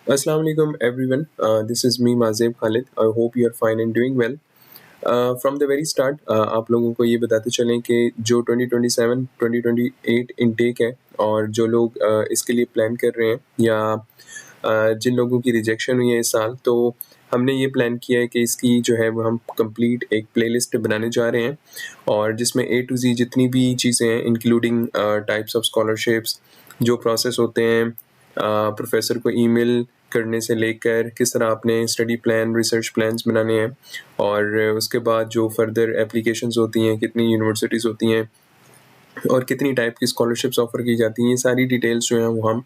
Assalamu alaikum everyone. This is me Mazeb Khalid. I hope you are fine and doing well. From the very start आप लोगों को ये बताते चलें कि जो 2027 2028 इनटेक है और जो लोग इसके लिए प्लान कर रहे हैं या जिन लोगों की रिजेक्शन हुई है इस साल, तो हमने ये प्लान किया है कि इसकी जो है वो हम कंप्लीट एक प्लेलिस्ट बनाने जा रहे हैं और जिसमें ए टू जी जितनी भी चीज़ें हैं इंक्लूडिंग टाइप्स ऑफ स्कॉलरशिप्स, जो प्रोसेस होते हैं, प्रोफेसर को ईमेल करने से लेकर किस तरह आपने स्टडी प्लान, रिसर्च प्लान्स बनाने हैं और उसके बाद जो फर्दर एप्लीकेशंस होती हैं, कितनी यूनिवर्सिटीज़ होती हैं और कितनी टाइप की स्कॉलरशिप्स ऑफ़र की जाती हैं, ये सारी डिटेल्स जो हैं वो हम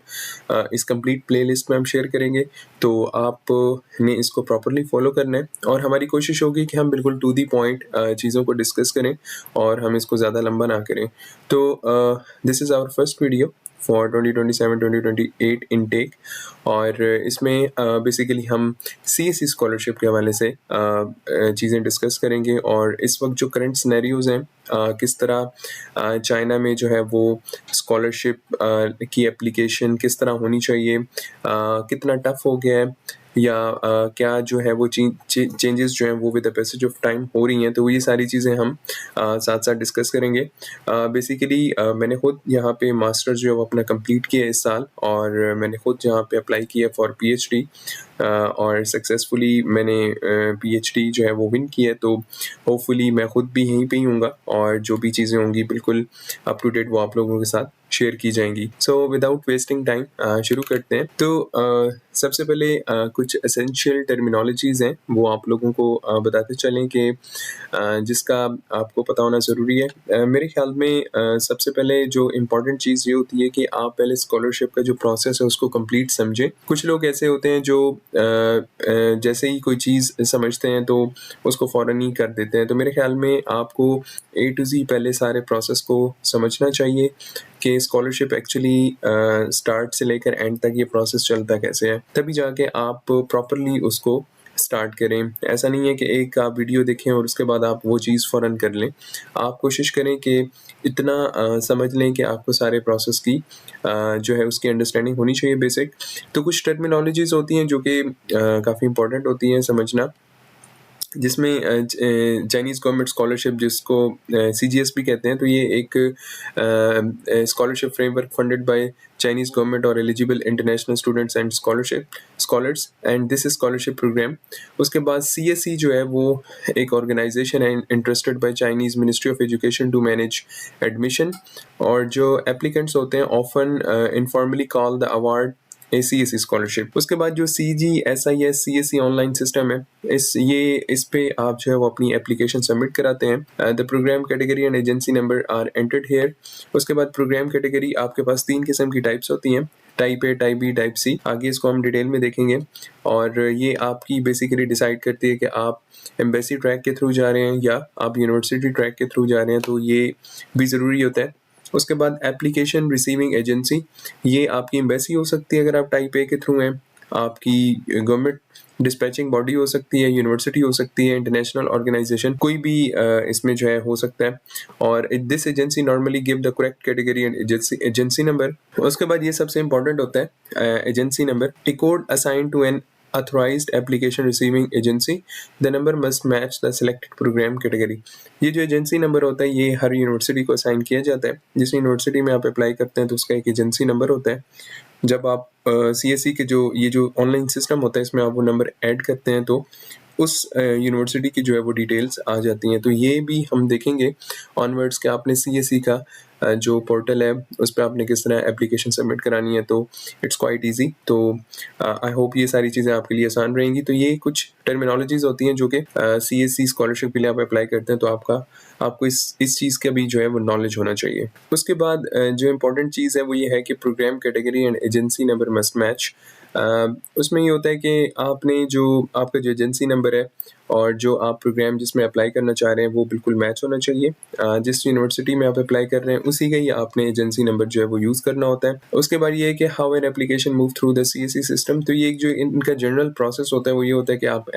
इस कंप्लीट प्लेलिस्ट में हम शेयर करेंगे। तो आपने इसको प्रॉपर्ली फ़ॉलो करना है और हमारी कोशिश होगी कि हम बिल्कुल टू द पॉइंट चीज़ों को डिस्कस करें और हम इसको ज़्यादा लंबा ना करें। तो this is our first video for 2027-2028 intake और इसमें बेसिकली हम सीएसई स्कॉलरशिप के हवाले से चीज़ें डिस्कस करेंगे और इस वक्त जो करंट सिनेरियोज़ हैं, किस तरह चाइना में जो है वो स्कॉलरशिप की एप्लीकेशन किस तरह होनी चाहिए, कितना टफ़ हो गया है या क्या जो है वो चेंजेस जो हैं वो with the passage of time हो रही हैं, तो ये सारी चीज़ें हम साथ साथ डिस्कस करेंगे। बेसिकली मैंने खुद यहाँ पे मास्टर्स जो है वो अपना कंप्लीट किया है इस साल और मैंने खुद यहाँ पे अप्लाई किया फॉर पीएचडी और सक्सेसफुली मैंने पीएचडी जो है वो विन किया है। तो होपफुली मैं खुद भी यहीं पे ही हूँगा और जो भी चीज़ें होंगी बिल्कुल अप टू डेट वो आप लोगों के साथ शेयर की जाएंगी। सो विदाउट वेस्टिंग टाइम शुरू करते हैं। तो सबसे पहले कुछ एसेंशियल टर्मिनोलॉजीज़ हैं वो आप लोगों को बताते चलें कि जिसका आपको पता होना ज़रूरी है। मेरे ख्याल में सबसे पहले जो इम्पोर्टेंट चीज़ ये होती है कि आप पहले स्कॉलरशिप का जो प्रोसेस है उसको कंप्लीट समझें। कुछ लोग ऐसे होते हैं जो जैसे ही कोई चीज़ समझते हैं तो उसको फ़ौरन ही कर देते हैं। तो मेरे ख्याल में आपको ए टू ज़ी पहले सारे प्रोसेस को समझना चाहिए कि स्कॉलरशिप एक्चुअली स्टार्ट से लेकर एंड तक ये प्रोसेस चलता कैसे है, तभी जाके आप प्रॉपरली उसको स्टार्ट करें। ऐसा नहीं है कि एक आप वीडियो देखें और उसके बाद आप वो चीज़ फ़ौरन कर लें। आप कोशिश करें कि इतना समझ लें कि आपको सारे प्रोसेस की जो है उसकी अंडरस्टैंडिंग होनी चाहिए बेसिक। तो कुछ टर्मिनोलॉजीज़ होती हैं जो कि काफ़ी इंपॉर्टेंट होती हैं समझना, जिसमें चाइनीज़ गवर्नमेंट स्कॉलरशिप जिसको सीजीएस भी कहते हैं, तो ये एक scholarship framework funded by Chinese government और eligible international students and scholars and this scholarship program. उसके बाद सीएसई जो है वो एक ऑर्गेनाइजेशन है interested by Chinese ministry of education to manage admission और जो एप्लीकेंट्स होते हैं often informally call the award ACSE scholarship. उसके बाद जो CGSIS CSE ऑनलाइन सिस्टम है, इस पे आप जो है वो अपनी एप्लीकेशन सबमिट कराते हैं। The programme category and agency number are entered here. उसके बाद प्रोग्राम कैटेगरी आपके पास 3 किस्म की टाइप्स होती हैं, type A, type B, type C. आगे इसको हम डिटेल में देखेंगे और ये आपकी बेसिकली डिसाइड करती है कि आप एम्बेसी ट्रैक के थ्रू जा रहे हैं या आप यूनिवर्सिटी ट्रैक के थ्रू जा रहे हैं, तो ये भी ज़रूरी होता है। उसके बाद एप्लीकेशन रिसीविंग एजेंसी, ये आपकी एम्बेसी हो सकती है अगर आप टाइप ए के थ्रू हैं, आपकी गवर्नमेंट डिस्पैचिंग बॉडी हो सकती है, यूनिवर्सिटी हो सकती है, इंटरनेशनल ऑर्गेनाइजेशन, कोई भी इसमें जो है हो सकता है। और this agency normally give the correct category and agency number. उसके बाद ये सबसे इंपॉर्टेंट होता है agency number, a code assign to an authorized application receiving agency, the number must match the selected program category। ये जो एजेंसी नंबर होता है ये हर यूनिवर्सिटी को असाइन किया जाता है। जिस यूनिवर्सिटी में आप अप्लाई करते हैं तो उसका एक एजेंसी नंबर होता है। जब आप सीएसई के जो ऑनलाइन सिस्टम होता है इसमें आप वो नंबर ऐड करते हैं तो उस यूनिवर्सिटी की जो है वो डिटेल्स आ जाती हैं। तो ये भी हम देखेंगे ऑनवर्ड्स कि आपने सीएसई का जो पोर्टल है उस पर आपने किस तरह एप्लीकेशन सबमिट करानी है, तो इट्स क्वाइट ईजी। तो आई होप ये सारी चीज़ें आपके लिए आसान रहेंगी। तो ये कुछ टर्मिनोलॉजीज़ होती हैं जो कि सीएसई स्कॉलरशिप के लिए आप अप्लाई करते हैं, तो आपको इस चीज़ का भी जो है वो नॉलेज होना चाहिए। उसके बाद जो इम्पोर्टेंट चीज़ है वो ये है कि programme category and agency number must match. उसमें ये होता है कि आपका जो एजेंसी नंबर है और जो आप प्रोग्राम जिसमें अप्लाई करना चाह रहे हैं वो बिल्कुल मैच होना चाहिए। जिस यूनिवर्सिटी में आप अप्लाई कर रहे हैं उसी का ही आपने एजेंसी नंबर जो है वो यूज़ करना होता है। उसके बाद ये है कि how an application move through the CSE system. तो ये एक जो इनका जनरल प्रोसेस होता है वो ये होता है कि आप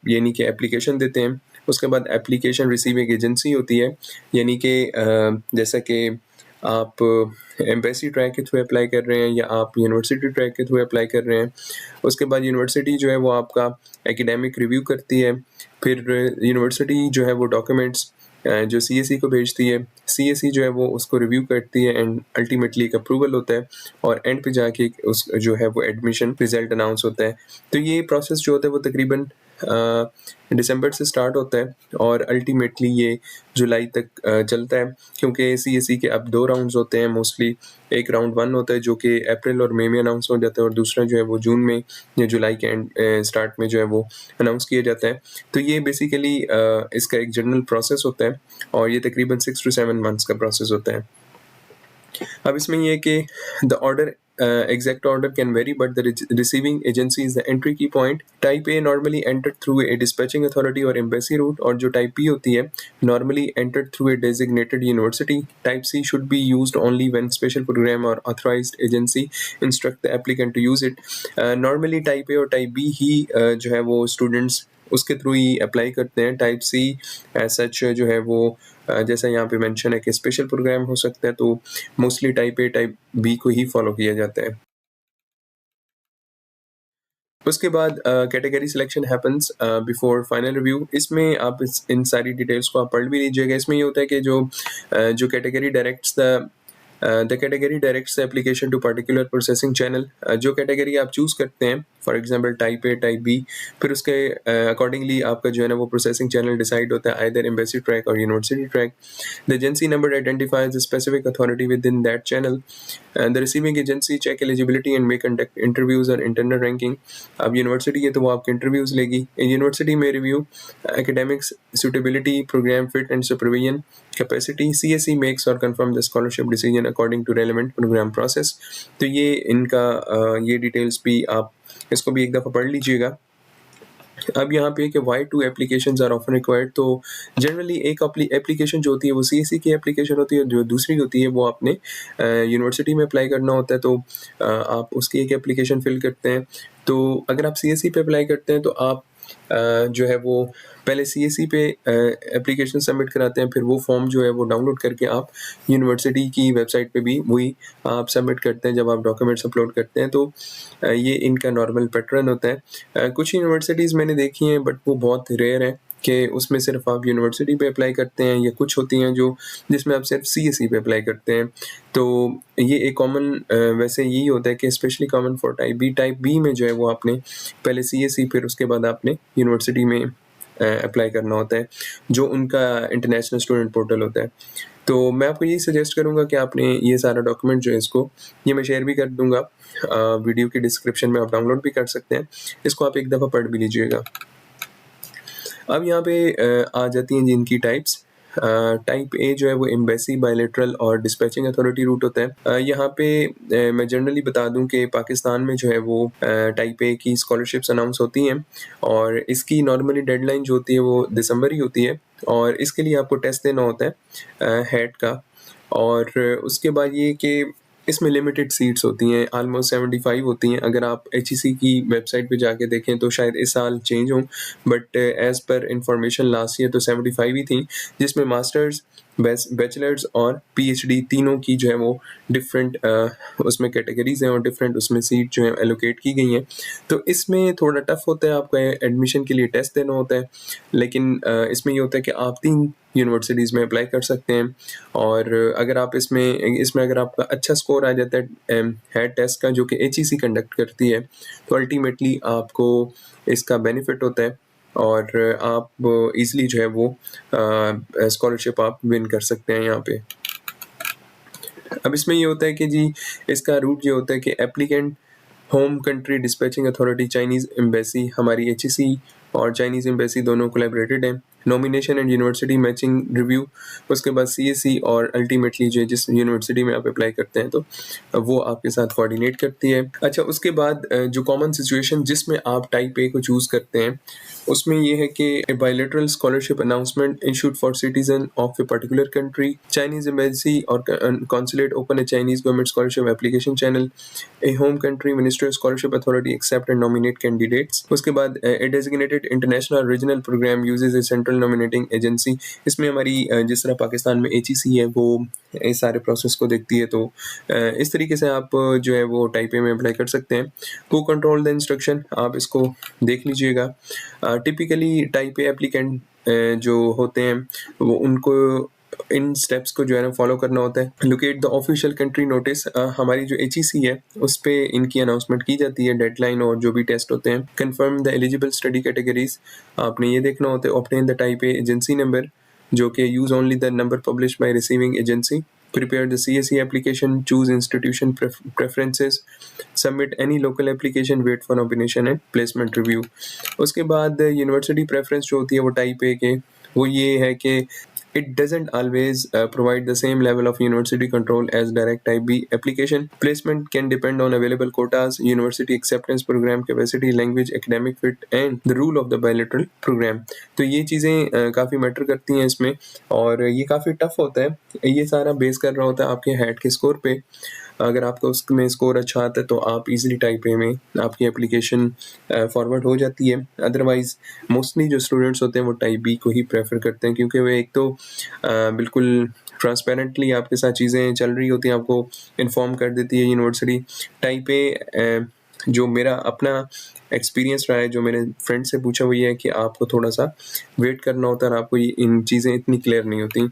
यानी कि एप्लीकेशन देते हैं। उसके बाद एप्लीकेशन रिसीविंग एजेंसी होती है, यानी कि जैसा कि आप एम्बेसी ट्रैक के थ्रू अप्लाई कर रहे हैं या आप यूनिवर्सिटी ट्रैक के थ्रू अप्लाई कर रहे हैं। उसके बाद यूनिवर्सिटी जो है वो आपका एकेडमिक रिव्यू करती है। फिर यूनिवर्सिटी जो है वो डॉक्यूमेंट्स जो सीएसई को भेजती है, सीएसई जो है वो उसको रिव्यू करती है एंड अल्टीमेटली एक अप्रूवल होता है और एंड पे जाके उस जो है वो एडमिशन रिजल्ट अनाउंस होता है। तो ये प्रोसेस जो होता है वो तकरीबन दिसंबर से स्टार्ट होता है और अल्टीमेटली ये जुलाई तक चलता है, क्योंकि सीएसई के अब 2 राउंड्स होते हैं मोस्टली। एक राउंड 1 होता है जो कि अप्रैल और मई में अनाउंस हो जाता है और दूसरा जो है वो जून में या जुलाई के एंड स्टार्ट में जो है वो अनाउंस किया जाता है। तो ये बेसिकली इसका एक जनरल प्रोसेस होता है और ये तकरीबन 6 to 7 मंथ्स का प्रोसेस होता है। अब इसमें ये है कि the order exact order can vary, but the receiving agency is the entry key point. Type A normally entered through a dispatching authority or embassy route, और जो Type B होती है normally entered through a designated university. Type C should be used only when special program or authorized agency instruct the applicant to use it. Normally Type A और Type B ही जो है वो students उसके through ही apply करते हैं। Type सी as such जो है वो जैसा यहाँ पे मेंशन है कि स्पेशल प्रोग्राम हो सकता है, तो mostly type A type B को ही फॉलो किया जाता है। उसके बाद category selection happens before final review. इसमें आप इन सारी डिटेल्स को आप पढ़ भी लीजिएगा। इसमें ये होता है कि जो category directs the category directs the application to particular processing channel. जो कैटेगरी आप चूज़ करते हैं, for example type A type B, फिर उसके अकॉर्डिंगली आपका जो है ना वो प्रोसेसिंग चैनल डिसाइड होता है, आइदर एम्बेसी ट्रैक और university track. The agency number identifies the specific authority within that channel. The receiving agency check eligibility and may conduct interviews और इंटरनल रैंकिंग। अब यूनिवर्सिटी है तो वो आपके interviews लेगी। यूनिवर्सिटी में review academics suitability programme fit and supervision capacity. CSE makes or confirm the scholarship decision according to relevant program process। तो ये इनका ये डिटेल्स भी आप इसको भी एक दफ़ा पढ़ लीजिएगा। अब यहाँ पे कि why two applications are often required. तो जनरली एक एप्लीकेशन जो होती है वो CSE की एप्लीकेशन होती है, जो दूसरी होती है वो आपने यूनिवर्सिटी में अप्लाई करना होता है, तो आप उसकी एक एप्लीकेशन फिल करते हैं। तो अगर आप CSE पे अप्लाई करते हैं तो आप जो है वो पहले CSE पे एप्लीकेशन सबमिट कराते हैं, फिर वो फॉर्म जो है वो डाउनलोड करके आप यूनिवर्सिटी की वेबसाइट पे भी वही आप सबमिट करते हैं जब आप डॉक्यूमेंट्स अपलोड करते हैं। तो ये इनका नॉर्मल पैटर्न होता है। कुछ यूनिवर्सिटीज़ मैंने देखी हैं बट वो बहुत रेयर है कि उसमें सिर्फ आप यूनिवर्सिटी पे अप्लाई करते हैं, या कुछ होती हैं जो जिसमें आप सिर्फ CSE पे अप्लाई करते हैं। तो ये एक कॉमन वैसे यही होता है कि specially common for type B में जो है वो आपने पहले CSE फिर उसके बाद आपने यूनिवर्सिटी में अप्लाई करना होता है, जो उनका इंटरनेशनल स्टूडेंट पोर्टल होता है। तो मैं आपको यही सजेस्ट करूँगा कि आपने ये सारा डॉक्यूमेंट जो है इसको ये मैं शेयर भी कर दूँगा वीडियो के डिस्क्रिप्शन में, आप डाउनलोड भी कर सकते हैं। इसको आप एक दफ़ा पढ़ भी लीजिएगा। अब यहाँ पे आ जाती हैं जिनकी टाइप्स। टाइप ए जो है वो एम्बेसी बायलैटरल और डिस्पैचिंग अथॉरिटी रूट होता है। यहाँ पे मैं जनरली बता दूं कि पाकिस्तान में जो है वो टाइप ए की स्कॉलरशिप्स अनाउंस होती हैं और इसकी नॉर्मली डेडलाइन जो होती है वो दिसंबर ही होती है, और इसके लिए आपको टेस्ट देना होता है हेड का। और उसके बाद ये कि इसमें लिमिटेड सीट्स होती हैं, ऑलमोस्ट 75 होती हैं। अगर आप HEC की वेबसाइट पे जाके देखें तो शायद इस साल चेंज हों, but as per information last year तो 75 ही थी, जिसमें मास्टर्स, बैचलर्स और PhD तीनों की जो है वो डिफरेंट उसमें कैटेगरीज हैं और डिफरेंट उसमें सीट जो है एलोकेट की गई हैं। तो इसमें थोड़ा टफ होता है, आपको एडमिशन के लिए टेस्ट देना होता है, लेकिन इसमें ये होता है कि आप 3 यूनिवर्सिटीज़ में अप्लाई कर सकते हैं। और अगर आप इसमें अगर आपका अच्छा स्कोर आ जाता है हेड टेस्ट का, जो कि HEC कंडक्ट करती है, तो अल्टीमेटली आपको इसका बेनिफिट होता है और आप इजीली जो है वो स्कॉलरशिप आप विन कर सकते हैं यहाँ पे। अब इसमें ये होता है कि जी इसका रूट ये होता है कि applicant home country dispatching authority Chinese embassy, हमारी HEC और चाइनीज़ एम्बेसी दोनों कोलैबोरेटेड हैं। Nomination and university matching review, उसके बाद CSE और अल्टीमेटली जो जिस यूनिवर्सिटी में आप अप्लाई करते हैं तो वो आपके साथ कोऑर्डिनेट करती है। अच्छा, उसके बाद जो कॉमन सिचुएशन जिसमें आप टाइप ए को चूज़ करते हैं उसमें ये है कि bilateral scholarship announcement issued for citizen of a particular country, Chinese embassy और consulate open a Chinese government scholarship application channel, a home country ministry scholarship authority accept and nominate candidates. उसके बाद a designated state international regional program uses a central nominating agency. इसमें हमारी जिस तरह पाकिस्तान में HEC है वो इस सारे प्रोसेस को देखती है, तो इस तरीके से आप जो है वो टाइप ए में अप्लाई कर सकते हैं। हु कंट्रोल द इंस्ट्रक्शन, आप इसको देख लीजिएगा। टिपिकली टाइप ए एप्लीकेंट जो होते हैं वो उनको इन स्टेप्स को जो है ना फॉलो करना होता है। Locate the official country notice, हमारी जो HEC है उस पे इनकी अनाउंसमेंट की जाती है, डेडलाइन और जो भी टेस्ट होते हैं। Confirm the eligible study categories, आपने ये देखना होता है। Obtain the type A agency number, जो कि use only the number publish by receiving agency. Prepare the CSE application, choose institution preferences, submit any local application, wait for nomination and placement review। उसके बाद university preference जो होती है वो type A के वो ये है कि it doesn't always provide the same level of university control as direct type B application. Placement can depend on available quotas, university acceptance program capacity, language, academic fit and the rule of the bilateral program। तो ये चीज़ें काफ़ी matter करती हैं इसमें, और ये काफ़ी टफ होता है। ये सारा बेस कर रहा होता है आपके हैट के स्कोर पे। अगर आपका उसमें स्कोर अच्छा आता है तो आप इजीली टाइप ए में आपकी एप्लीकेशन फॉरवर्ड हो जाती है। अदरवाइज़ मोस्टली जो स्टूडेंट्स होते हैं वो टाइप बी को ही प्रेफर करते हैं, क्योंकि वो एक तो बिल्कुल ट्रांसपेरेंटली आपके साथ चीज़ें चल रही होती हैं, आपको इन्फॉर्म कर देती है यूनिवर्सिटी। टाइप ए जो मेरा अपना एक्सपीरियंस रहा है, जो मैंने फ्रेंड से पूछा वो ये है कि आपको थोड़ा सा वेट करना होता है और आपको ये इन चीज़ें इतनी क्लियर नहीं होती।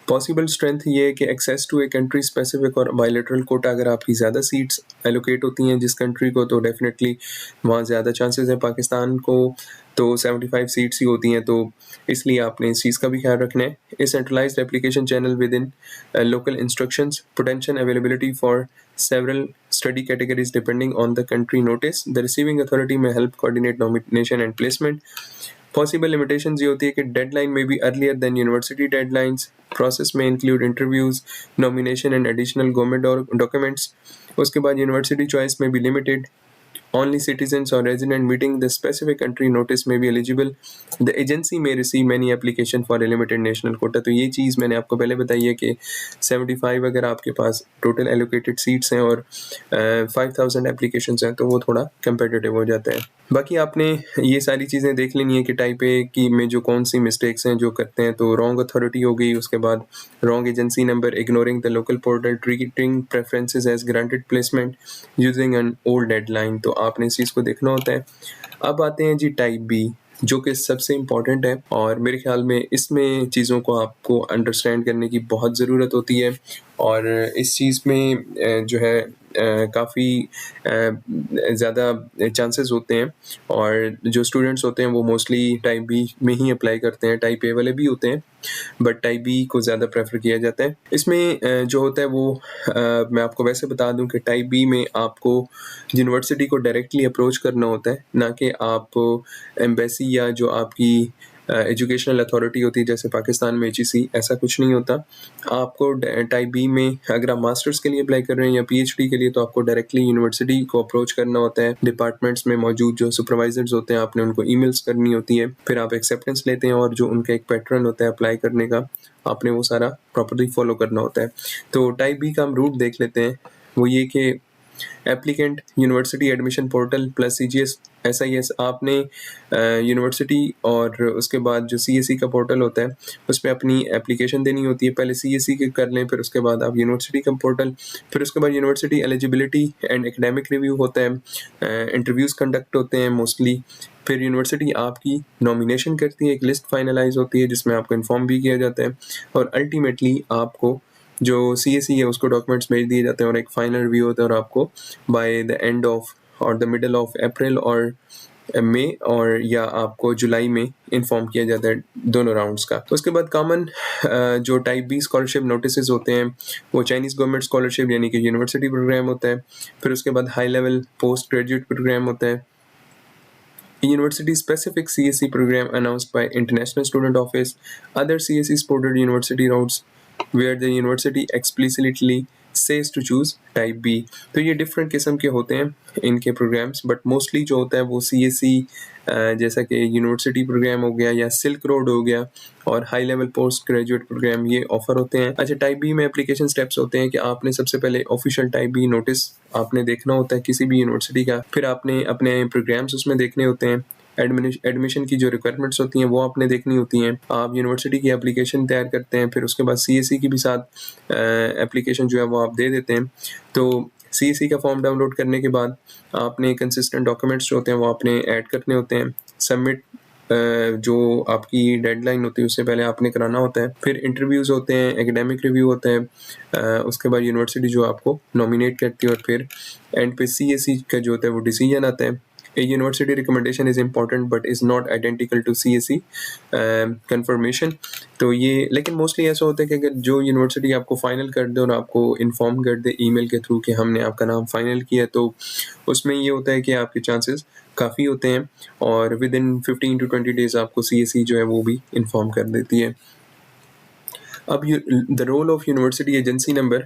पॉसिबल स्ट्रेंथ ये है कि access to a country specific और बायलैटरल कोटा, अगर आपकी ज़्यादा सीट्स एलोकेट होती हैं जिस कंट्री को, तो डेफिनेटली वहाँ ज़्यादा चांसेस है। पाकिस्तान को तो 75 सीट्स ही होती हैं, तो इसलिए आपने इस चीज़ का भी ख्याल रखना है। A centralized application channel within local instructions, potential availability for several study categories depending on the country notice. The receiving authority may help coordinate nomination and placement. Possible limitations ये होती है कि deadline may be earlier than university deadlines. Process may include interviews, nomination and additional government documents. उसके बाद university choice may be limited. Only citizens or resident meeting the specific country notice may be eligible. The agency may receive many application for a limited national quota। तो ये चीज़ मैंने आपको पहले बताई है कि 75 अगर आपके पास टोटल एलोकेटेड सीट्स हैं और 5000 एप्लीकेशंस हैं तो वो थोड़ा कंपेटिटिव हो जाता है। बाकी आपने ये सारी चीज़ें देख लेनी है कि टाइप ए की में जो कौन सी मिस्टेक्स हैं जो करते हैं, तो रॉन्ग अथॉरिटी हो गई, उसके बाद wrong agency number, ignoring the local portal, treating preferences as granted placement, using an old deadline. तो आपने इस चीज़ को देखना होता है। अब आते हैं जी टाइप बी, जो कि सबसे इम्पॉर्टेंट है और मेरे ख्याल में इसमें चीज़ों को आपको अंडरस्टैंड करने की बहुत ज़रूरत होती है। और इस चीज़ में जो है काफ़ी ज़्यादा चांसेस होते हैं, और जो स्टूडेंट्स होते हैं वो मोस्टली टाइप बी में ही अप्लाई करते हैं। टाइप ए वाले भी होते हैं बट टाइप बी को ज़्यादा प्रेफर किया जाता है। इसमें जो होता है वो मैं आपको वैसे बता दूं कि टाइप बी में आपको यूनिवर्सिटी को डायरेक्टली अप्रोच करना होता है, ना कि आप एम्बेसी या जो आपकी एजुकेशनल अथॉरिटी होती है जैसे पाकिस्तान में HEC, ऐसा कुछ नहीं होता। आपको टाइप बी में अगर आप मास्टर्स के लिए अप्लाई कर रहे हैं या PhD के लिए तो आपको डायरेक्टली यूनिवर्सिटी को अप्रोच करना होता है। डिपार्टमेंट्स में मौजूद जो सुपरवाइजर्स होते हैं आपने उनको ईमेल्स करनी होती है, फिर आप एक्सेप्टेंस लेते हैं और जो उनका एक पैटर्न होता है अप्लाई करने का, आपने वो सारा प्रॉपर्ली फॉलो करना होता है। तो टाइप बी का हम रूट देख लेते हैं। वो ये कि applicant university admission portal plus CGS SIS, आपने यूनिवर्सिटी और उसके बाद जो CSE का पोर्टल होता है उस पर अपनी एप्लीकेशन देनी होती है। पहले CSE के कर लें, फिर उसके बाद आप यूनिवर्सिटी का पोर्टल, फिर उसके बाद university eligibility and academic review होता है, इंटरव्यूज़ कंडक्ट होते हैं मोस्टली। फिर यूनिवर्सिटी आपकी नॉमिनेशन करती है, एक लिस्ट फाइनलाइज होती है जिसमें आपको इन्फॉर्म भी किया जाता है, और अल्टीमेटली आपको जो CSE है उसको डॉक्यूमेंट्स भेज दिए जाते हैं और एक फाइनल रिव्यू होता है, और आपको बाय द एंड ऑफ और द मिडल ऑफ अप्रैल और मई और या आपको जुलाई में इन्फॉर्म किया जाता है दोनों राउंड्स का। उसके बाद कॉमन जो टाइप बी स्कॉलरशिप नोटिस होते हैं वो चाइनीज़ गवर्नमेंट स्कॉलरशिप यानी कि यूनिवर्सिटी प्रोग्राम होता है। फिर उसके बाद high level post graduate programme होता है। University specific CSE program announced by International Student Office, other CSE supported university routes where the university explicitly says to choose type B। तो ये डिफरेंट किस्म के होते हैं इनके प्रोग्राम्स, बट मोस्टली जो होता है वो CSE जैसा कि यूनिवर्सिटी प्रोग्राम हो गया या सिल्क रोड हो गया और high level post graduate programme, ये ऑफर होते हैं। अच्छा, टाइप बी में एप्लीकेशन स्टेप्स होते हैं कि आपने सबसे पहले ऑफिशियल टाइप बी नोटिस आपने देखना होता है किसी भी यूनिवर्सिटी का, फिर आपने अपने प्रोग्राम्स उसमें देखने होते हैं, एडमिशन की जो रिक्वायरमेंट्स होती हैं वो आपने देखनी होती हैं। आप यूनिवर्सिटी की एप्लीकेशन तैयार करते हैं, फिर उसके बाद सीएसई की भी साथ एप्लीकेशन जो है वो आप दे देते हैं। तो सीएसई का फॉर्म डाउनलोड करने के बाद आपने कंसिस्टेंट डॉक्यूमेंट्स जो होते हैं वो आपने ऐड करने होते हैं। सबमिट जो आपकी डेडलाइन होती है उससे पहले आपने कराना होता है। फिर इंटरव्यूज़ होते हैं, एकेडमिक रिव्यू होता है, उसके बाद यूनिवर्सिटी जो आपको नॉमिनेट करती है और फिर एंड पे सीएसई का जो होता है वो डिसीजन आता है। A university recommendation is important but is not identical to CSE confirmation। तो ये लेकिन मोस्टली ऐसा होता है कि अगर जो यूनिवर्सिटी आपको फाइनल कर दे और आपको इन्फॉर्म कर दे ईमेल के थ्रू कि हमने आपका नाम फाइनल किया, तो उसमें ये होता है कि आपके चांसेस काफ़ी होते हैं और विद इन 15 to 20 डेज आपको CSE जो है वो भी इन्फॉर्म कर देती है। अब the role of university agency number,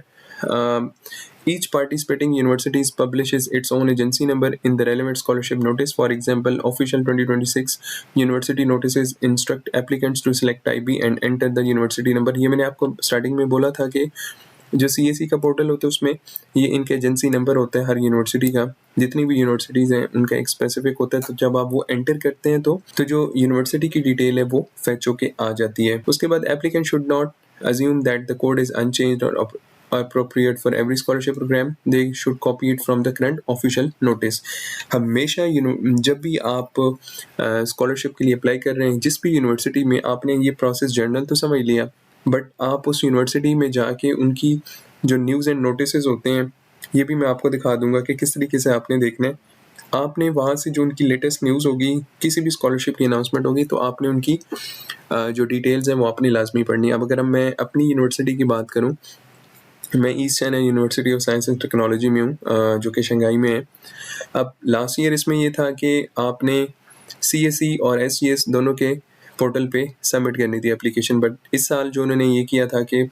each participating universities publishes its own agency number in the relevant scholarship notice. For example, official 2026 university notices instruct applicants to select type B and enter the university number। ये मैंने आपको starting में बोला था कि जो CSE का portal होता है उसमें ये इनके एजेंसी नंबर होता है हर यूनिवर्सिटी का। जितनी भी यूनिवर्सिटीज़ हैं उनका एक स्पेसिफिक होता है, तो जब आप वो एंटर करते हैं तो जो यूनिवर्सिटी की डिटेल है वो फेच होके आ जाती है। उसके बाद applicant should not assume that the code is unchanged or appropriate for every scholarship program. They should copy it from the current official notice। हमेशा जब भी आप स्कॉलरशिप के लिए अप्लाई कर रहे हैं जिस भी यूनिवर्सिटी में, आपने ये प्रोसेस जर्नल तो समझ लिया, बट आप उस यूनिवर्सिटी में जाके उनकी जो न्यूज़ एंड नोटिस होते हैं ये भी मैं आपको दिखा दूंगा कि किस तरीके से आपने देखना है। आपने वहाँ से जो उनकी लेटेस्ट न्यूज़ होगी, किसी भी स्कॉलरशिप की अनाउंसमेंट होगी, तो आपने उनकी जो डिटेल्स हैं वो आपने लाजमी पढ़नी है। अब अगर मैं अपनी यूनिवर्सिटी की बात करूँ, मैं east China university of science and technology में हूँ, जो कि शंघाई में है। अब लास्ट ईयर इसमें ये था कि आपने CSE और SGS दोनों के पोर्टल पे सबमिट करनी थी एप्लीकेशन, बट इस साल जो उन्होंने ये किया था कि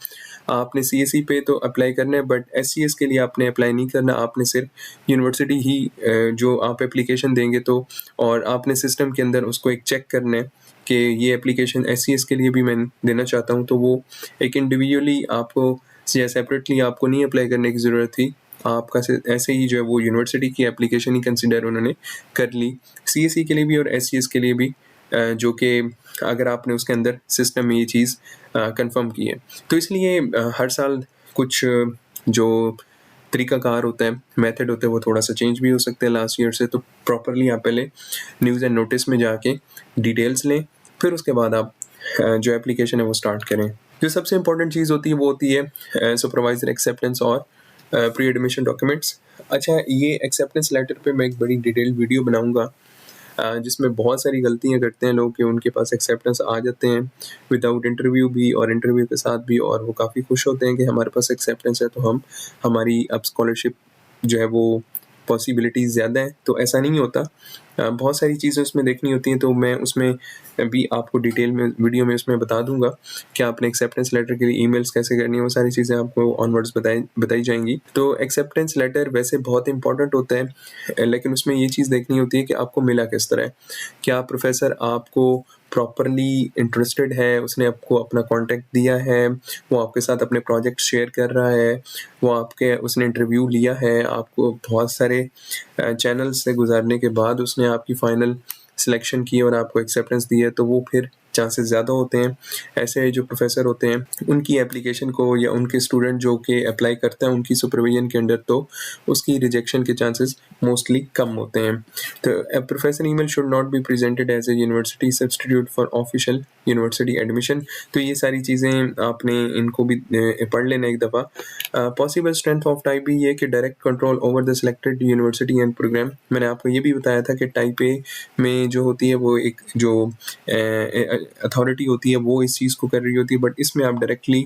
आपने CSE पे तो अप्लाई करना है बट SGS के लिए आपने अप्लाई नहीं करना। आपने सिर्फ यूनिवर्सिटी ही जो आप एप्लीकेशन देंगे तो, और आपने सिस्टम के अंदर उसको एक चेक करना है कि ये एप्लीकेशन SGS के लिए भी मैं देना चाहता हूँ, तो वो एक इंडिविजुअली आपको या सेपरेटली आपको नहीं अप्लाई करने की ज़रूरत थी। आपका ऐसे ही जो है वो यूनिवर्सिटी की एप्लीकेशन ही कंसिडर उन्होंने कर ली CSE के लिए भी और SGS के लिए भी, जो कि अगर आपने उसके अंदर सिस्टम में ये चीज़ कंफर्म की है। तो इसलिए हर साल कुछ जो तरीकाकार होता है, मेथड होता है, वो थोड़ा सा चेंज भी हो सकते हैं लास्ट ईयर से। तो प्रॉपरली आप पहले न्यूज़ एंड नोटिस में जाके डिटेल्स लें, फिर उसके बाद आप जो एप्लीकेशन है वो स्टार्ट करें। जो सबसे इम्पोर्टेंट चीज़ होती है वो होती है सुपरवाइजर एक्सेप्टेंस और प्री एडमिशन डॉक्यूमेंट्स। अच्छा, ये एक्सेप्टेंस लेटर पे मैं एक बड़ी डिटेल वीडियो बनाऊंगा जिसमें बहुत सारी गलतियां करते हैं लोग कि उनके पास एक्सेप्टेंस आ जाते हैं विदाउट इंटरव्यू भी और इंटरव्यू के साथ भी, और वो काफ़ी खुश होते हैं कि हमारे पास एक्सेप्टेंस है तो हमारी अब स्कॉलरशिप जो है वो पॉसिबिलिटीज़ ज़्यादा है। तो ऐसा नहीं होता, बहुत सारी चीज़ें उसमें देखनी होती हैं। तो मैं उसमें भी आपको डिटेल में वीडियो में उसमें बता दूंगा कि आपने एक्सेप्टेंस लेटर के लिए ईमेल्स कैसे करनी है, वो सारी चीज़ें आपको ऑनवर्ड्स बताई जाएंगी। तो एक्सेप्टेंस लेटर वैसे बहुत इंपॉर्टेंट होता है, लेकिन उसमें ये चीज़ देखनी होती है कि आपको मिला किस तरह है। क्या प्रोफेसर आपको प्रॉपरली इंटरेस्टेड है, उसने आपको अपना कॉन्टैक्ट दिया है, वो आपके साथ अपने प्रोजेक्ट शेयर कर रहा है, वो उसने इंटरव्यू लिया है, आपको बहुत सारे चैनल्स से गुजारने के बाद उसने आपकी फाइनल सिलेक्शन की और आपको एक्सेप्टेंस दी है, तो वो फिर चांसेस ज़्यादा होते हैं। ऐसे जो प्रोफेसर होते हैं उनकी एप्लीकेशन को या उनके स्टूडेंट जो कि अप्लाई करते हैं उनकी सुपरविजन के अंडर, तो उसकी रिजेक्शन के चांसेस मोस्टली कम होते हैं। तो professor email should not be presented as a university substitute for official university admission. तो ये सारी चीज़ें आपने इनको भी पढ़ लेना एक दफ़ा। Possible strength of type B ये कि direct control over the selected university and programme. मैंने आपको ये भी बताया था कि टाइप ए में जो होती है वो एक जो अथॉरिटी होती है वो इस चीज़ को कर रही होती है, बट इसमें आप डायरेक्टली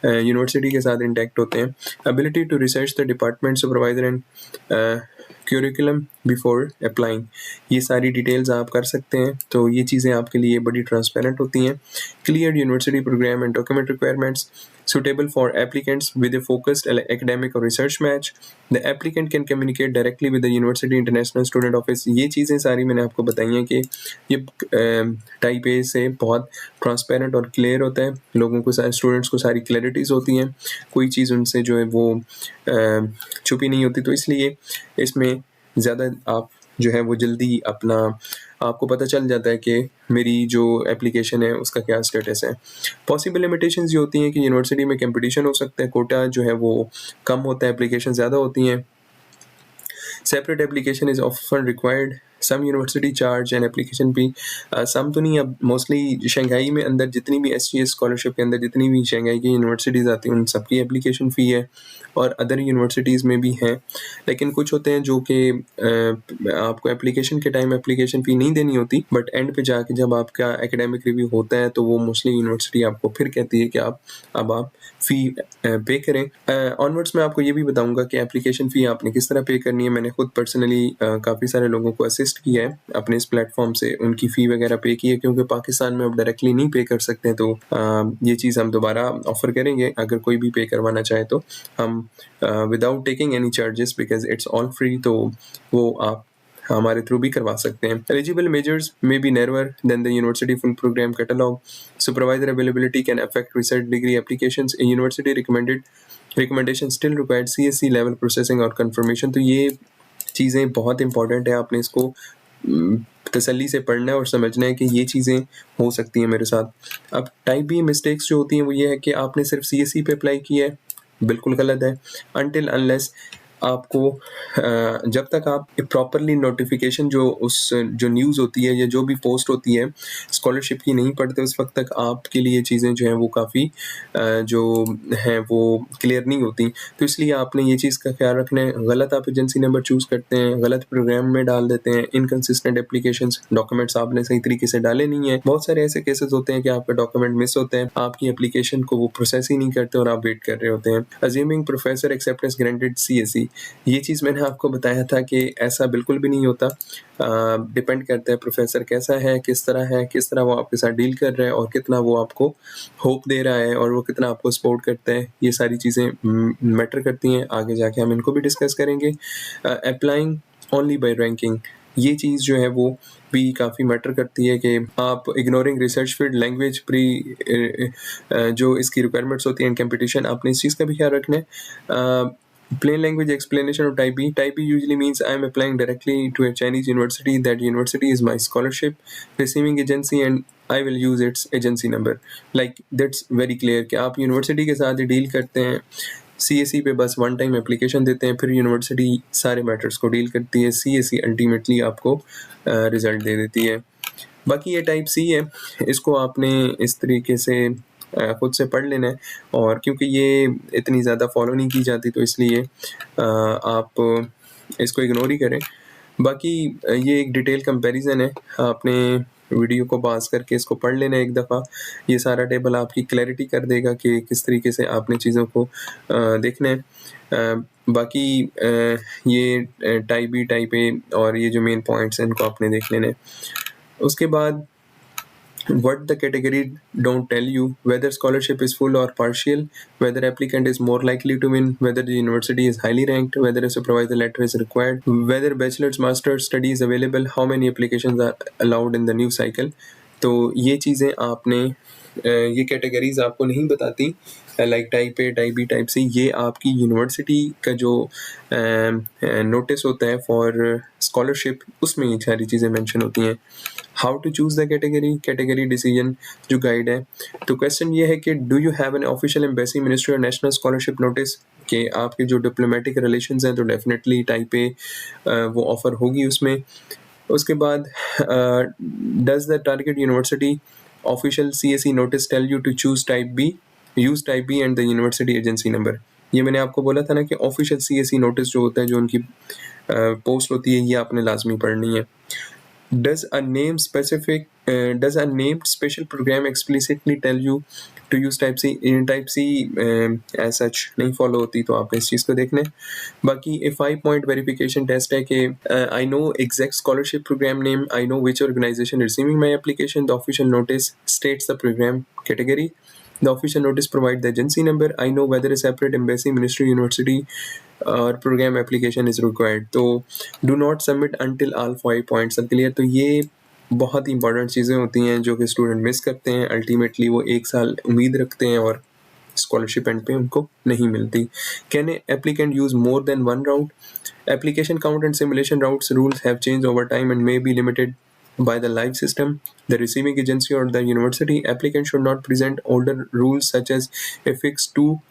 यूनिवर्सिटी के साथ इंटैक्ट होते हैं। Ability to research the department supervisor and curriculum before applying, ये सारी डिटेल्स आप कर सकते हैं। तो ये चीज़ें आपके लिए बड़ी ट्रांसपेरेंट होती हैं। Clear university programme and document requirements suitable for applicants with a focused academic or research match. The applicant can communicate directly with the university international student office। ये चीज़ें सारी मैंने आपको बताई हैं कि ये टाइप ए से बहुत ट्रांसपेरेंट और क्लियर होता है, लोगों को स्टूडेंट्स को सारी क्लैरिटीज़ होती हैं, कोई चीज़ उनसे जो है वो छुपी नहीं होती। तो इसलिए इसमें ज़्यादा आप जो है वो जल्दी अपना आपको पता चल जाता है कि मेरी जो एप्लीकेशन है उसका क्या स्टेटस है। पॉसिबल लिमिटेशंस ये होती हैं कि यूनिवर्सिटी में कंपटीशन हो सकता है, कोटा जो है वो कम होता है, एप्लीकेशन ज़्यादा होती हैं। Separate application is often required, some university charge an application fee. Some तो नहीं, अब मोस्टली शंघाई में अंदर जितनी भी SGS स्कॉलरशिप के अंदर जितनी भी शंघाई की यूनिवर्सिटीज़ आती हैं उन सबकी एप्लीकेशन फ़ी है, और अदर यूनिवर्सिटीज़ में भी हैं। लेकिन कुछ होते हैं जो कि आपको एप्लीकेशन के टाइम एप्लीकेशन फ़ी नहीं देनी होती, बट एंड पे जाके जब आपका एकेडमिक रिव्यू होता है तो वो मोस्टली यूनिवर्सिटी आपको फिर कहती है कि आप फ़ी पे करें। ऑनवर्ड्स मैं आपको ये भी बताऊँगा कि एप्लीकेशन फ़ी आपने किस तरह पे करनी है। मैंने खुद पर्सनली काफ़ी सारे लोगों को असिस्ट किया है अपने इस प्लेटफ़ॉर्म से, उनकी फ़ी वगैरह पे की है, क्योंकि पाकिस्तान में अब डायरेक्टली नहीं पे कर सकते हैं, तो ये चीज़ हम दोबारा ऑफ़र करेंगे अगर कोई भी पे करवाना चाहे तो। हम without taking any charges because it's all free, तो वो आप हमारे थ्रू भी करवा सकते हैं। Eligible majors may be narrower than the university full programme catalogue. Supervisor availability can affect research degree applications. University recommendation still required CSE level processing और confirmation. तो ये चीज़ें बहुत इंपॉर्टेंट है, आपने इसको तसल्ली से पढ़ना है और समझना है कि ये चीज़ें हो सकती हैं मेरे साथ। अब टाइप बी मिस्टेक्स जो होती हैं वो ये है कि आपने सिर्फ CSE पे अप्लाई किया है, बिल्कुल गलत है। अनटिल अनलेस आपको जब तक आप प्रॉपरली नोटिफिकेशन जो न्यूज़ होती है या जो भी पोस्ट होती है स्कॉलरशिप की नहीं पढ़ते, उस वक्त तक आपके लिए चीज़ें जो हैं वो काफ़ी जो हैं वो क्लियर नहीं होती। तो इसलिए आपने ये चीज़ का ख्याल रखना है। गलत आप एजेंसी नंबर चूज़ करते हैं, गलत प्रोग्राम में डाल देते हैं, इनकंसिस्टेंट एप्लीकेशंस, डॉक्यूमेंट्स आपने सही तरीके से डाले नहीं है। बहुत सारे ऐसे केसेस होते हैं कि आपका डॉक्यूमेंट मिस होते हैं, आपकी एप्लीकेशन को वो प्रोसेस ही नहीं करते और आप वेट कर रहे होते हैं। Assuming professor acceptance granted CSE, ये चीज़ मैंने आपको बताया था कि ऐसा बिल्कुल भी नहीं होता। डिपेंड करता है प्रोफेसर कैसा है, किस तरह वो आपके साथ डील कर रहा है और कितना वो आपको होप दे रहा है और वो कितना आपको सपोर्ट करता है। ये सारी चीज़ें मैटर करती हैं, आगे जाके हम इनको भी डिस्कस करेंगे। अप्लाइंग ओनली बाय रैंकिंग, ये चीज़ जो है वो भी काफ़ी मैटर करती है कि आप इग्नोरिंग रिसर्च फील्ड लैंग्वेज जो इसकी रिक्वायरमेंट्स होती हैं कंपटीशन, आपने इस चीज़ का भी ख्याल रखना है। Plain language explanation of type B. Type B usually means I am applying directly to a Chinese university. That university is my scholarship receiving agency and I will use its agency number. Like that's very clear कि आप university के साथ ही deal करते हैं। CSE पे बस one time application देते हैं, फिर यूनिवर्सिटी सारे मैटर्स को डील करती है। CSE अल्टीमेटली आपको रिजल्ट दे देती है। बाकी ये टाइप C है, इसको आपने इस तरीके से खुद से पढ़ लेना है, और क्योंकि ये इतनी ज़्यादा फॉलो नहीं की जाती तो इसलिए आप इसको इग्नोर ही करें। बाकी ये एक डिटेल कंपैरिजन है, आपने वीडियो को पॉज़ करके इसको पढ़ लेना है एक दफ़ा। ये सारा टेबल आपकी क्लैरिटी कर देगा कि किस तरीके से आपने चीज़ों को देखना है। बाकी ये टाइप B, टाइप A और ये जो मेन पॉइंट्स हैं इनको आपने देख लेने हैं। उसके बाद what the category don't tell you, whether scholarship is full or partial, whether applicant is more likely to win, whether the university is highly ranked, whether a supervisor letter is required, whether bachelor's master's study is available, how many applications are allowed in the new cycle। तो ये चीज़ें आपने ये categories आपको नहीं बताती, like type A, type B, type C, ये आपकी यूनिवर्सिटी का जो नोटिस होता है फॉर स्कॉलरशिप उसमें ये सारी चीज़ें मेंशन होती हैं। How to choose the category decision जो गाइड है। तो क्वेश्चन ये है कि do you have an official embassy, ministry और नेशनल स्कॉलरशिप नोटिस, कि आपके जो डिप्लोमेटिक रिलेशंस हैं तो डेफिनेटली टाइप A वो ऑफ़र होगी उसमें। उसके बाद does the target university official CSE notice tell you to choose type B, use type B and the university agency number. ये मैंने आपको बोला था ना कि ऑफिशियल CSE नोटिस जो होता है, जो उनकी पोस्ट होती है, ये आपने लाजमी पढ़नी है। Does a named special program explicitly tell you to use type C? In type C as such नहीं follow होती, तो आपने इस चीज़ को देखना है। बाकी a 5-point verification test है कि I know exact scholarship program name, I know which organization receiving my application, the official notice states the program category, the official notice provide the agency number, I know whether a separate embassy, ministry, university और programme application is required. तो do not submit until all 5 points are clear. तो ये बहुत ही important चीज़ें होती हैं जो कि स्टूडेंट मिस करते हैं। अल्टीमेटली वो 1 साल उम्मीद रखते हैं और स्कॉलरशिप एंड पे उनको नहीं मिलती। Can applicant use more than one route? Application count and simulation routes rules have change over time and may be limited by the live system, the receiving agency or the university. Applicant should not present older rules such as a fixed 2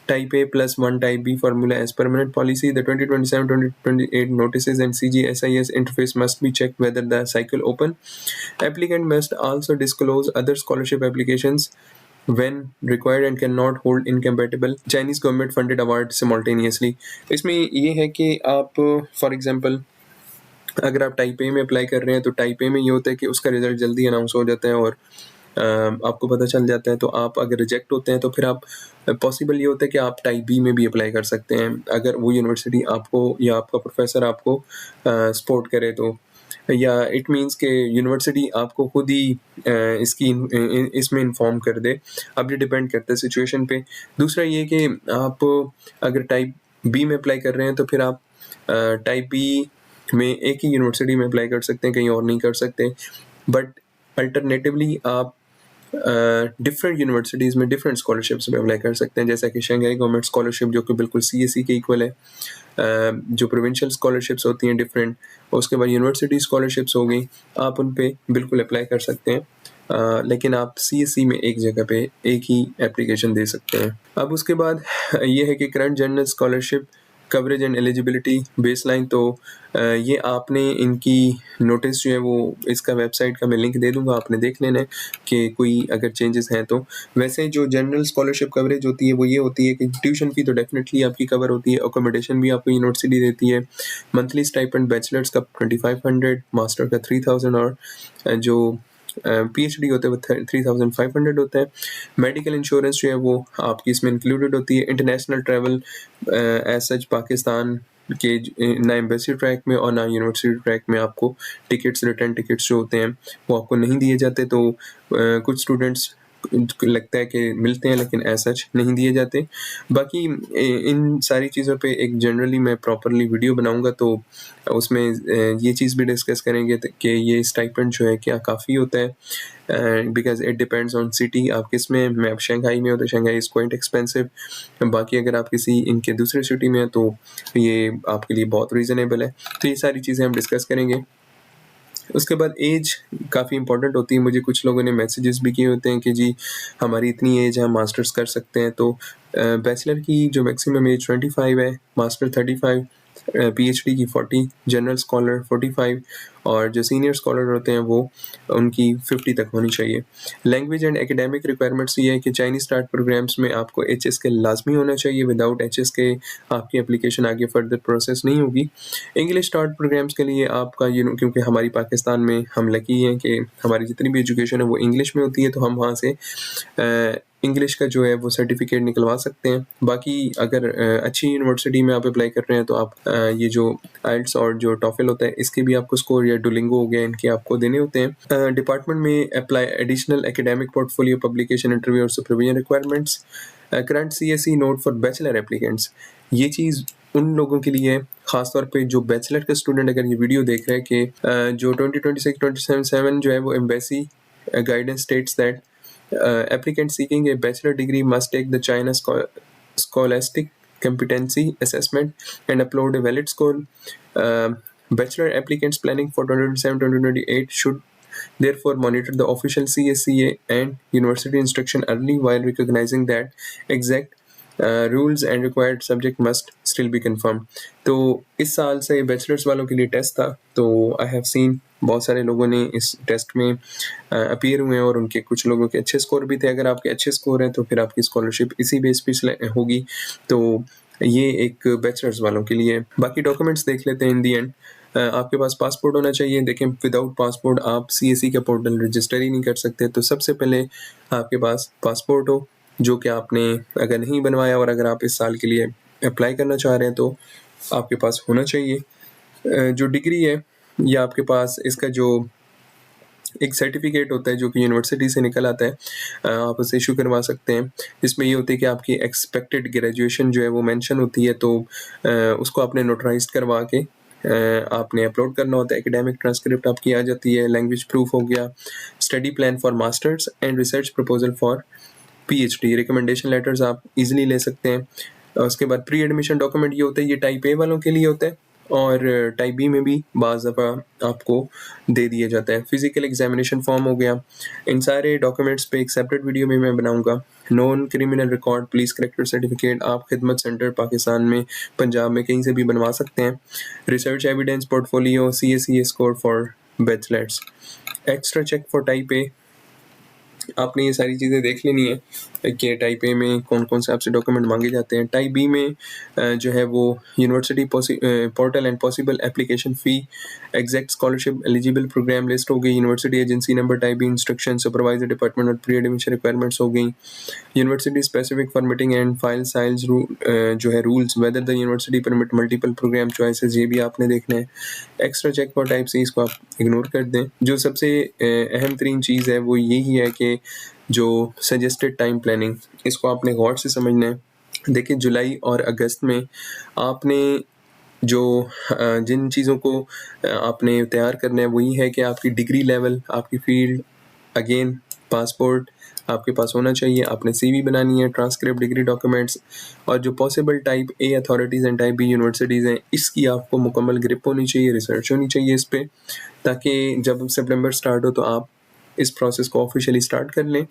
Type A plus 1 Type B formula as permanent policy. The 2027-2028 notices and CGSIS interface must be checked whether the cycle open. Applicant must also disclose other scholarship applications when required and cannot hold incompatible Chinese government funded award simultaneously. इसमें ये है कि आप for example अगर आप type A में apply कर रहे हैं तो टाइप ए में ये होता है कि उसका रिजल्ट जल्दी अनाउंस हो जाता है और आपको पता चल जाता है। तो आप अगर रिजेक्ट होते हैं तो फिर आप पॉसिबल ये होता है कि आप टाइप बी में भी अप्लाई कर सकते हैं अगर वो यूनिवर्सिटी आपको या आपका प्रोफेसर आपको सपोर्ट करे तो, या इट मीन्स के यूनिवर्सिटी आपको खुद ही इसकी इसमें इन्फॉर्म कर दे। अब ये डिपेंड करता है सिचुएशन पे। दूसरा ये कि आप अगर टाइप बी में अप्लाई कर रहे हैं तो फिर आप टाइप बी में एक ही यूनिवर्सिटी में अप्लाई कर सकते हैं, कहीं और नहीं कर सकते। बट अल्टरनेटिवली आप डिफरेंट यूनिवर्सिटीज़ में डिफरेंट स्कॉलरशिप्स में अप्लाई कर सकते हैं, जैसा कि शंघाई गवर्नमेंट स्कॉलरशिप जो कि बिल्कुल CSE के इक्वल है। जो प्रोविंशियल स्कॉलरशिप्स होती हैं डिफरेंट, उसके बाद यूनिवर्सिटी स्कॉलरशिप्स हो गई, आप उन पे बिल्कुल अप्लाई कर सकते हैं। लेकिन आप CSE में एक जगह पे एक ही एप्लीकेशन दे सकते हैं। अब उसके बाद ये है कि current general scholarship coverage and eligibility baseline. तो ये आपने इनकी नोटिस जो है वो इसका वेबसाइट का मैं लिंक दे दूंगा, आपने देख लेना है कि कोई अगर चेंजेस हैं तो। वैसे जो जनरल स्कॉलरशिप कवरेज होती है वो ये होती है कि ट्यूशन फी तो डेफिनेटली आपकी कवर होती है, अकोमोडेशन भी आपको यूनिवर्सिटी देती है, मंथली स्टाइपेंड बैचलर्स का 2500, मास्टर का 3000 और जो PhD होता है वो 3500 होता है। मेडिकल इंश्योरेंस जो है वो आपकी इसमें इंक्लूडेड होती है। International travel as such Pakistan के ना एम्बेसी ट्रैक में और ना यूनिवर्सिटी ट्रैक में आपको टिकट्स, रिटर्न टिकट्स जो होते हैं वो आपको नहीं दिए जाते। तो कुछ स्टूडेंट्स लगता है कि मिलते हैं लेकिन ऐसा सच नहीं दिए जाते। बाकी इन सारी चीज़ों पे एक जनरली मैं प्रॉपरली वीडियो बनाऊंगा तो उसमें ये चीज़ भी डिस्कस करेंगे कि ये स्टाइपेंड जो है क्या काफ़ी होता है, because it depends on city. आप किस में, मैं अब शंघाई में हो तो शंघाई इज़ क्वाइट एक्सपेंसिव। बाकी अगर आप किसी इनके दूसरे सिटी में हैं तो ये आपके लिए बहुत रीज़नेबल है। तो ये सारी चीज़ें हम डिस्कस करेंगे। उसके बाद एज काफ़ी इंपॉर्टेंट होती है। मुझे कुछ लोगों ने मैसेजेस भी किए होते हैं कि जी हमारी इतनी एज है, हम मास्टर्स कर सकते हैं। तो बैचलर की जो मैक्सिमम एज 25 है, मास्टर 35, PhD की 40, जनरल स्कॉलर 45 और जो सीनियर स्कॉलर होते हैं वो उनकी 50 तक होनी चाहिए। लैंग्वेज एंड एकेडमिक रिक्वायरमेंट्स ये है कि चाइनीज स्टार्ट प्रोग्राम्स में आपको HSK लाजमी होना चाहिए। विदाउट HSK आपकी एप्लीकेशन आगे फर्दर प्रोसेस नहीं होगी। इंग्लिश स्टार्ट प्रोग्राम्स के लिए आपका क्योंकि हमारी पाकिस्तान में हम लकी हैं कि हमारी जितनी भी एजुकेशन है वो इंग्लिश में होती है, तो हम वहाँ से इंग्लिश का जो है वो सर्टिफिकेट निकलवा सकते हैं। बाकी अगर अच्छी यूनिवर्सिटी में आप अप्लाई कर रहे हैं तो आप ये जो आइल्स और जो टॉफल होता है इसके भी आपको स्कोर, या डुलिंगो हो गया, इनके आपको देने होते हैं। डिपार्टमेंट में apply additional academic portfolio publication interview और supervision requirements. Current CSE note for bachelor applicants, ये चीज़ उन लोगों के लिए खासतौर पे जो बैचलर के स्टूडेंट अगर ये वीडियो देख रहे हैं कि जो 2026-2027 जो है वो embassy guidance states that applicant seeking a bachelor degree must take the China Scholastic Competency Assessment and upload a valid score. Bachelor applicants planning for 2027-2028 should therefore monitor the official CSCA and university instruction early while recognizing that exact rules and required subject must still be confirm. तो इस साल से bachelors वालों के लिए test था, तो I have seen बहुत सारे लोगों ने इस टेस्ट में अपीयर हुए हैं और उनके कुछ लोगों के अच्छे स्कोर भी थे। अगर आपके अच्छे स्कोर हैं तो फिर आपकी स्कॉलरशिप इसी बेस पे होगी। तो ये एक बैचलर्स वालों के लिए। बाकी डॉक्यूमेंट्स देख लेते हैं। इन दी एंड आपके पास पासपोर्ट होना चाहिए। देखें विदाउट पासपोर्ट आप CSE का पोर्टल रजिस्टर ही नहीं कर सकते। तो सबसे पहले आपके पास पासपोर्ट हो, जो कि आपने अगर नहीं बनवाया और अगर आप इस साल के लिए अप्लाई करना चाह रहे हैं तो आपके पास होना चाहिए। जो डिग्री है या आपके पास इसका जो एक सर्टिफिकेट होता है जो कि यूनिवर्सिटी से निकल आता है, आप उसे इशू करवा सकते हैं। इसमें ये होती है कि आपकी एक्सपेक्टेड ग्रेजुएशन जो है वो मेंशन होती है, तो उसको आपने नोटराइज करवा के आपने अपलोड करना होता है। एकेडमिक ट्रांसक्रिप्ट आपकी आ जाती है, लैंग्वेज प्रूफ हो गया, study plan for masters and research proposal for PhD, recommendation letters आप इजीली ले सकते हैं। उसके बाद प्री एडमिशन डॉक्यूमेंट ये होता है, ये टाइप ए वालों के लिए होता है। और टाइप बी में भी बाज़ दफ़ा आपको दे दिया जाता है। फिज़िकल एग्ज़ामिनेशन फॉर्म हो गया। इन सारे डॉक्यूमेंट्स पे एक सेपरेट वीडियो भी मैं बनाऊँगा। Non criminal record, police character certificate आप खिदमत सेंटर पाकिस्तान में, पंजाब में कहीं से भी बनवा सकते हैं। Research evidence, portfolio, CSE score for bachelors. Extra check for type A, आपने ये सारी चीज़ें देख लेनी है कि टाइप ए में कौन-कौन से आपसे डॉक्यूमेंट माँगे जाते हैं। टाइप बी में जो है वो university portal and possible application fee, exact scholarship eligible programme list हो गई, university agency number, type B instruction, supervisor department और प्री एडमिशन रिक्वायरमेंट्स हो गई। University specific formatting and file size जो है rules, whether the university permit multiple programme choices, ये भी आपने देखना है। Extra check for type C, इसको आप इग्नोर कर दें। जो सबसे अहम तरीन चीज़ है वो यही है कि जो सजेस्टेड टाइम प्लानिंग, इसको आपने गौर से समझना है। देखिए जुलाई और अगस्त में आपने जो जिन चीज़ों को आपने तैयार करना है वही है कि आपकी डिग्री लेवल, आपकी फ़ील्ड, अगेन पासपोर्ट आपके पास होना चाहिए, आपने सीवी बनानी है, ट्रांसक्रिप्ट, डिग्री डॉक्यूमेंट्स और जो possible type A authorities and type B universities हैं, इसकी आपको मुकम्मल ग्रिप होनी चाहिए, रिसर्च होनी चाहिए इस पे, ताकि जब सितंबर स्टार्ट हो तो आप इस प्रोसेस को ऑफिशियली स्टार्ट कर लें।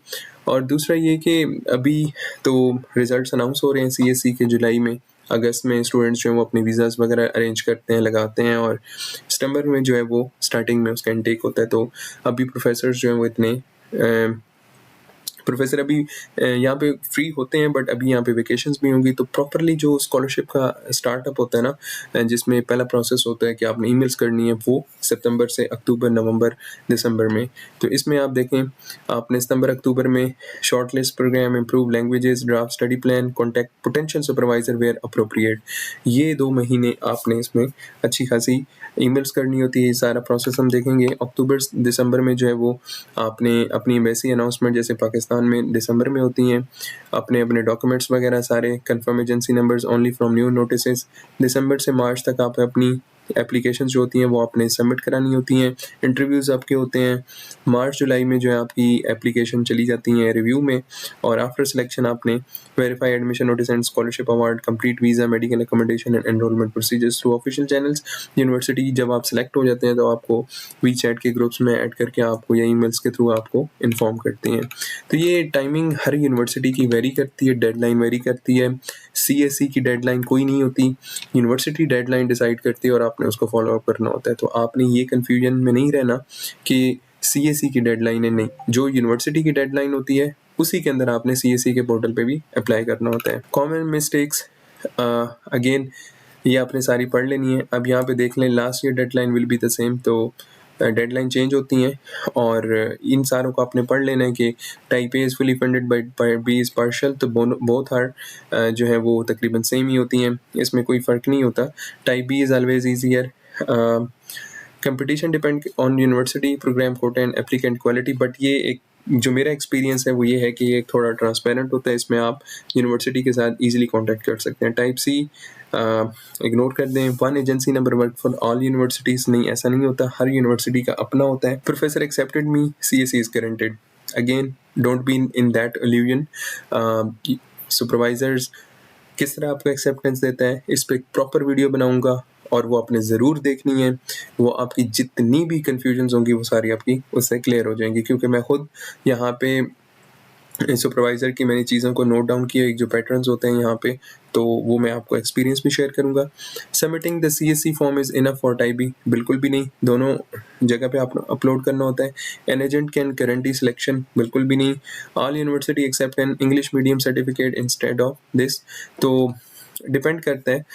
और दूसरा ये कि अभी तो रिज़ल्ट्स अनाउंस हो रहे हैं CSE के जुलाई में, अगस्त में स्टूडेंट्स जो हैं वो अपने वीज़ाज़ वगैरह अरेंज करते हैं, लगाते हैं और सितंबर में जो है वो स्टार्टिंग में उसका इनटेक होता है। तो अभी प्रोफेसर्स जो हैं वो इतने प्रोफेसर अभी यहाँ पे फ्री होते हैं, बट अभी यहाँ पे वेकेशंस भी होंगी, तो प्रॉपरली जो स्कॉलरशिप का स्टार्टअप होता है ना, जिसमें पहला प्रोसेस होता है कि आपने ईमेल्स करनी है, वो सितंबर से अक्टूबर, नवंबर, दिसंबर में। तो इसमें आप देखें, आपने सितंबर अक्टूबर में shortlist programme, improve languages, draft study plan, contact potential supervisor where appropriate, ये 2 महीने आपने इसमें अच्छी खासी ईमेल्स करनी होती है। ये सारा प्रोसेस हम देखेंगे। अक्टूबर दिसंबर में जो है वो आपने अपनी एम्बेसी अनाउंसमेंट जैसे पाकिस्तान में दिसंबर में होती हैं, अपने अपने डॉक्यूमेंट्स वगैरह सारे, confirm agency numbers only from new notices. दिसंबर से मार्च तक आप अपनी एप्लीकेशंस जो होती हैं वो आपने सबमिट करानी होती हैं। इंटरव्यूज़ आपके होते हैं मार्च जुलाई में, जो है आपकी एप्लीकेशन चली जाती हैं रिव्यू में, और आफ्टर सिलेक्शन आपने verify admission notice and scholarship award, complete visa, medical accommodation and enrolment procedures through official channels. University जब आप सेलेक्ट हो जाते हैं तो आपको वीचैट के ग्रुप्स में ऐड करके आपको या ईमेल्स के थ्रू आपको इन्फॉर्म करते हैं। तो ये टाइमिंग हर यूनिवर्सिटी की वेरी करती है, डेडलाइन वेरी करती है। CSE की डेडलाइन कोई नहीं होती, यूनिवर्सिटी डेडलाइन डिसाइड करती है और आपने उसको फॉलो अप करना होता है। तो आपने ये कन्फ्यूजन में नहीं रहना कि CSE की डेडलाइन है, नहीं, जो यूनिवर्सिटी की डेडलाइन होती है उसी के अंदर आपने CSE के पोर्टल पे भी अप्लाई करना होता है। कॉमन मिस्टेक्स, अगेन ये आपने सारी पढ़ लेनी है। अब यहाँ पे देख लें, last year deadline will be the same, तो डेडलाइन चेंज होती हैं और इन सारों को आपने पढ़ लेना है कि type A is fully funded by B is partial, तो बोथ आर जो है वो तकरीबन सेम ही होती हैं, इसमें कोई फ़र्क नहीं होता। Type B is always easier. Competition depend on university, programme quota and applicant quality, but ये एक जो मेरा एक्सपीरियंस है वो ये है कि ये थोड़ा ट्रांसपेरेंट होता है, इसमें आप यूनिवर्सिटी के साथ इजीली कांटेक्ट कर सकते हैं। टाइप सी इग्नोर कर दें। One agency number work for all universities, नहीं, ऐसा नहीं होता, हर यूनिवर्सिटी का अपना होता है। Professor accepted me, CSE is guaranteed, again don't be in that illusion. Supervisors किस तरह आपको एक्सेप्टेंस देता है, इस पर प्रॉपर वीडियो बनाऊंगा और वो आपने ज़रूर देखनी है। वो आपकी जितनी भी कन्फ्यूजन्स होंगी वो सारी आपकी उससे क्लियर हो जाएंगी, क्योंकि मैं खुद यहाँ पे सुपरवाइज़र की मैंने चीज़ों को नोट डाउन किया, एक जो पैटर्न्स होते हैं यहाँ पे, तो वो मैं आपको एक्सपीरियंस भी शेयर करूँगा। Submitting the CSE form is enough for type B, बिल्कुल भी नहीं, दोनों जगह पे आप अपलोड करना होता है। An agent can guarantee selection, बिल्कुल भी नहीं। All university accept an English medium certificate instead of this, तो डिपेंड करता है,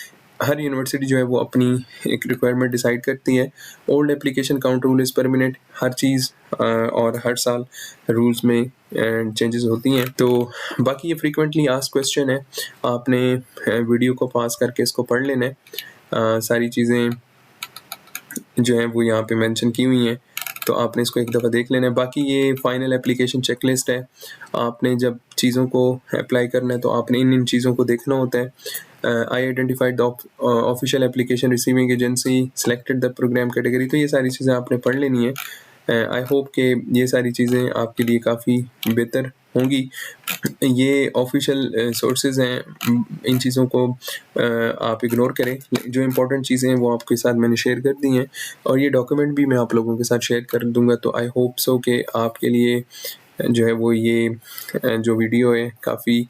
हर यूनिवर्सिटी जो है वो अपनी एक रिक्वायरमेंट डिसाइड करती है। Old application count rule is permanent, हर चीज़ और हर साल रूल्स में चेंजेस होती हैं। तो बाकी ये फ्रीक्वेंटली आस्क्ड क्वेश्चन है, आपने वीडियो को पास करके इसको पढ़ लेना है। सारी चीज़ें जो हैं वो यहाँ पे मेंशन की हुई हैं, तो आपने इसको एक दफ़ा देख लेना है। बाकी ये फाइनल एप्लीकेशन चेकलिस्ट है, आपने जब चीज़ों को अप्लाई करना है तो आपने इन चीज़ों को देखना होता है। I identified the official application receiving agency, selected the programme category, तो ये सारी चीज़ें आपने पढ़ लेनी है। आई होप कि ये सारी चीज़ें आपके लिए काफ़ी बेहतर होंगी। ये ऑफ़िशियल सोर्सेज़ हैं, इन चीज़ों को आप इग्नोर करें। जो इम्पोर्टेंट चीज़ें हैं वो आपके साथ मैंने शेयर कर दी हैं, और ये डॉक्यूमेंट भी मैं आप लोगों के साथ शेयर कर दूँगा। तो आई होप सो कि आपके लिए जो है वो ये जो वीडियो है काफ़ी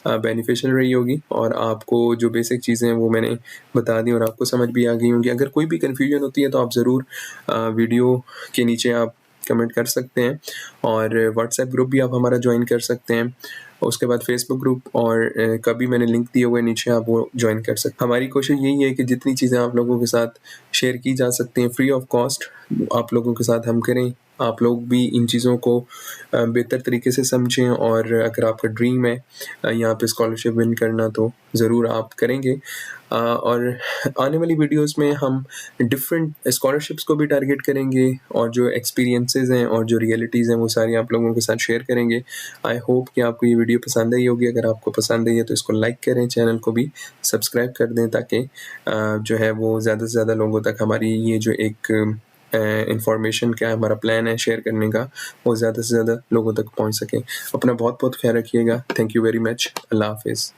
बेनिफिशियल रही होगी, और आपको जो बेसिक चीज़ें हैं वो मैंने बता दी और आपको समझ भी आ गई होंगी। अगर कोई भी कन्फ्यूजन होती है तो आप ज़रूर वीडियो के नीचे आप कमेंट कर सकते हैं, और व्हाट्सएप ग्रुप भी आप हमारा ज्वाइन कर सकते हैं। उसके बाद फेसबुक ग्रुप और का भी मैंने लिंक दिए हुए हैं नीचे, आप वो ज्वाइन कर सकते हैं। हमारी कोशिश यही है कि जितनी चीज़ें आप लोगों के साथ शेयर की जा सकती हैं फ्री ऑफ कॉस्ट, आप लोगों के साथ हम करें। आप लोग भी इन चीज़ों को बेहतर तरीके से समझें, और अगर आपका ड्रीम है यहाँ पे स्कॉलरशिप विन करना, तो ज़रूर आप करेंगे। और आने वाली वीडियोस में हम डिफरेंट स्कॉलरशिप्स को भी टारगेट करेंगे, और जो एक्सपीरियंसेस हैं और जो रियलिटीज़ हैं वो सारी आप लोगों के साथ शेयर करेंगे। आई होप कि आपको ये वीडियो पसंद आई होगी। अगर आपको पसंद आई है तो इसको लाइक करें, चैनल को भी सब्सक्राइब कर दें, ताकि जो है वो ज़्यादा से ज़्यादा लोगों तक हमारी ये जो एक इंफॉर्मेशन क्या हमारा प्लान है शेयर करने का, वो ज़्यादा से ज़्यादा लोगों तक पहुँच सके। अपना बहुत बहुत ख्याल रखिएगा। Thank you very much. अल्लाह हाफ़िज़।